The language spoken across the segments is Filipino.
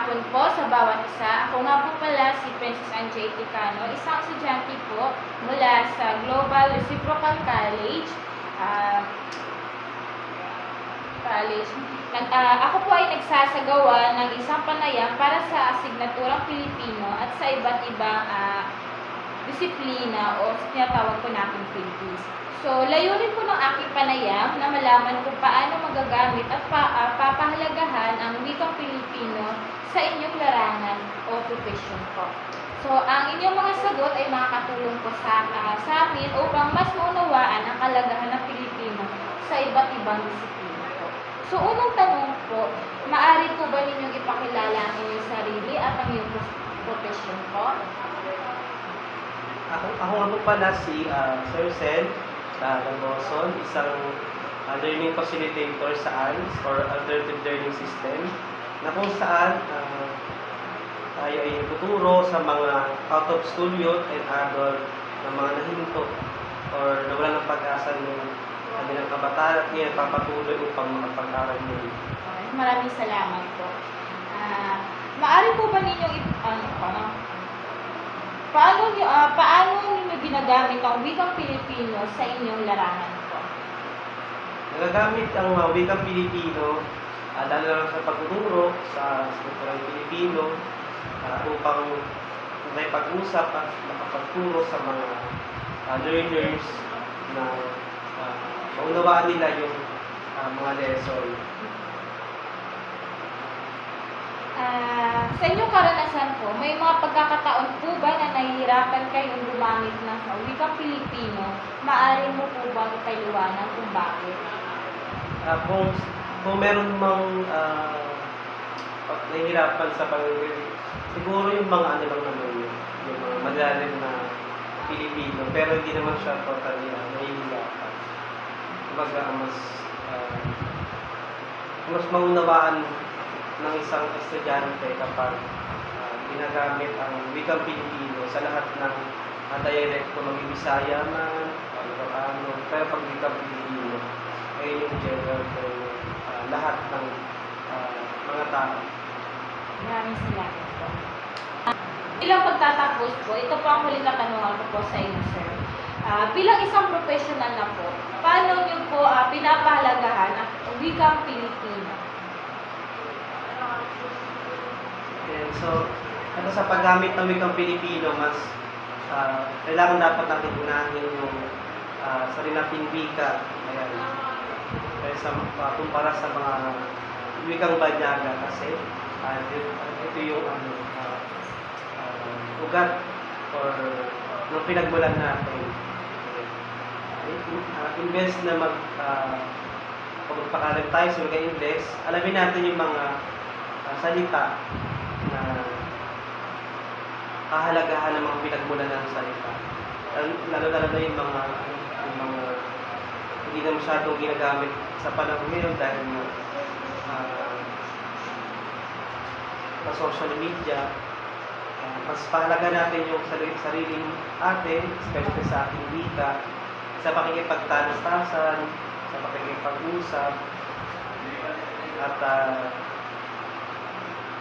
hapon po sa bawat isa. Ako nga po pala si Princess Angie Ticano, isang estudyante po mula sa Global Reciprocal College. Ako po ay nagsasagawa ng isang panayam para sa asignaturang Pilipino at sa iba't ibang disiplina o tinatawag po natin Philippines. So, layunin po ng aking panayam na malaman kung paano magagamit at papahalagahan ang wikang Pilipino sa inyong larangan o profesyon po. So, ang inyong mga sagot ay makakatulong po sa amin upang mas maunawaan ang kalagahan ng Pilipino sa iba't ibang disiplina po. So, unang tanong po, maaari po ba ninyong ipakilala ang inyong sarili at ang inyong profesyon po? Ako nga po pala si Sir Sen Lagoson, isang learning facilitator sa ALS or Alternative Learning System, na kung saan tayo ay tuturo sa mga out-of-school youth and adult na mga nahinto or nawala ng pag-asa ng kanilang kabataan at ngayon papatuloy upang makapag-aral muli. Maraming salamat po. Maaari po ba ninyong paano ninyo ginagamit ang wikang Pilipino sa inyong larangan po? Nagagamit ang wikang Pilipino lalo na sa pagtuturo sa kulturang Pilipino upang may pag-usap at makapagturo sa mga learners na maunawaan nila yung mga lesson. Sa inyong karanasan po, may mga pagkakataon po ba na nahihirapan kayong gumamit ng wikang Pilipino? Maaari mo po bang ipaliwanag kung bakit? Kung meron mang nahihirapan sa pag-review, siguro yung mga ano lang naman yun, yung mga madaling na Pilipino, pero hindi naman siya totally nahihirapan. Kumbaga, mas maunawaan ng isang estudyante kapag ginagamit ang wikang Pilipino sa lahat ng dialect, kung mag-Bisaya man, ano, pero pag wikang Pilipino, ay yung general for lahat ng mga tao. Maraming salamat po. Bilang pagtatapos po, ito po ang huling katanungan ko po sa inyo, sir. Bilang isang professional na po, paano niyo po pinapahalagahan ang wikang Pilipino? And so, sa paggamit ng wikang Pilipino, mas kailangan dapat natin unahin yung sarili nating wika. Ayan. Kaysa kumpara sa mga wikang banyaga kasi ito yung ugat or nung pinagmulan natin. Imbes na magpakalag tayo sa wikang Ingles, alamin natin yung mga salita na kahalagahan ng mga pinagmulan ng salita. Lalo na yung mga hindi na masyadong ginagamit sa panahon ngayon dahil sa social media. Mas pahalaga natin yung sariling atin, especially sa ating wika, sa pakikipagtalastasan, sa pakikipag-usap, at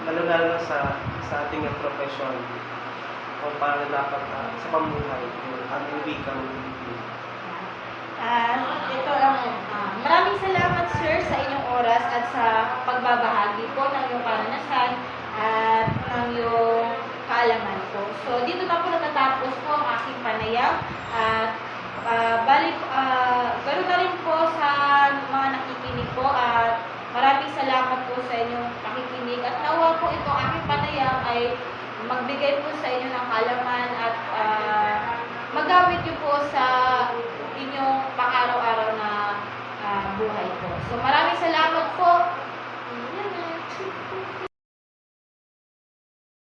lalo sa ating profesyon o para dapat sa pamuhay yung ating wikang Pilipino. Maraming salamat, sir, sa inyong oras at sa pagbabahagi po ng iyong karanasan at ng iyong kaalaman po. So, dito na po natatapos po ang aking panayam at ganoon na rin po sa mga nakikinig po at maraming salamat po sa inyong pakikinig at nawa po itong aking panayam ay magbigay po sa inyo ng kaalaman at magamit niyo po sa inyong pang-araw-araw na buhay po. So maraming salamat po.